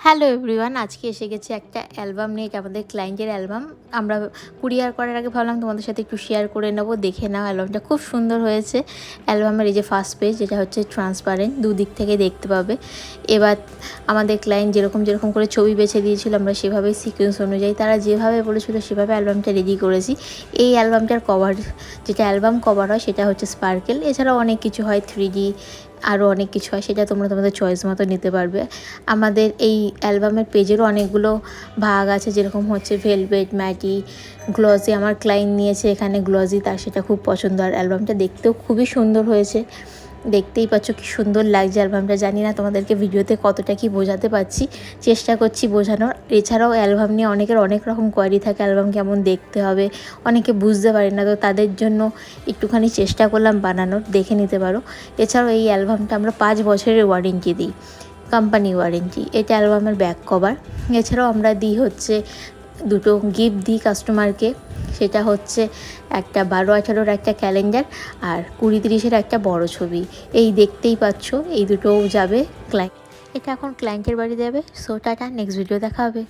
Hello everyone, আজকে এসে গেছে একটা অ্যালবাম নিয়ে। এটা আমাদের ক্লায়েন্টের অ্যালবাম। আমরা কুরিয়ার করার আগে ভাবলাম তোমাদের সাথে একটু শেয়ার করে নেবো। দেখে নাও, অ্যালবামটা খুব সুন্দর হয়েছে। অ্যালবামের এই যে ফার্স্ট পেজ, যেটা হচ্ছে ট্রান্সপারেন্ট, দুদিক থেকে দেখতে পাবে। এবার আমাদের ক্লায়েন্ট যেরকম যেরকম করে ছবি বেছে দিয়েছিল, আমরা সেভাবেই সিকোয়েন্স অনুযায়ী তারা যেভাবে বলেছিল সেভাবে অ্যালবামটা রেডি করেছি। এই অ্যালবামটার কভার, যেটা অ্যালবাম কভার হয়, সেটা হচ্ছে স্পার্কেল। এছাড়াও অনেক কিছু হয়, 3D আরও অনেক কিছু হয়, সেটা তোমরা তোমাদের চয়েস মতো নিতে পারবে। আমাদের এই অ্যালবামের পেজেরও অনেকগুলো ভাগ আছে, যেরকম হচ্ছে ভেলভেট, ম্যাটি, গ্লসি। আমার ক্লায়েন্ট নিয়েছে এখানে গ্লসি, তার সেটা খুব পছন্দ। আর অ্যালবামটা দেখতেও খুবই সুন্দর হয়েছে, দেখতেই পাচ্ছ কি সুন্দর লাগছে অ্যালবামটা। জানি না তোমাদেরকে ভিডিওতে কতটা কি বোঝাতে পারছি, চেষ্টা করছি বোঝানোর। এছাড়াও অ্যালবাম নিয়ে অনেকের অনেক রকম কোয়ারি থাকে, অ্যালবাম কেমন দেখতে হবে, অনেকে বুঝতে পারে না, তো তাদের জন্য একটুখানি চেষ্টা করলাম বানানোর, দেখে নিতে পারো। এছাড়াও এই অ্যালবামটা আমরা 5 বছরের ওয়ারেন্টি দিই, কোম্পানি ওয়ারেন্টি। এটা অ্যালবামের ব্যাক কভার। এছাড়াও আমরা দিই হচ্ছে দুটো গিফট দিই কাস্টমারকে, সেটা হচ্ছে একটা 12-18 একটা ক্যালেন্ডার আর 20-30 একটা বড় ছবি। এই দেখতেই পাচ্ছ, এই দুটোও যাবে ক্লায়েন্ট। এটা এখন ক্লায়েন্টের বাড়ি যাবে। সো টাটা, নেক্সট ভিডিও দেখা হবে।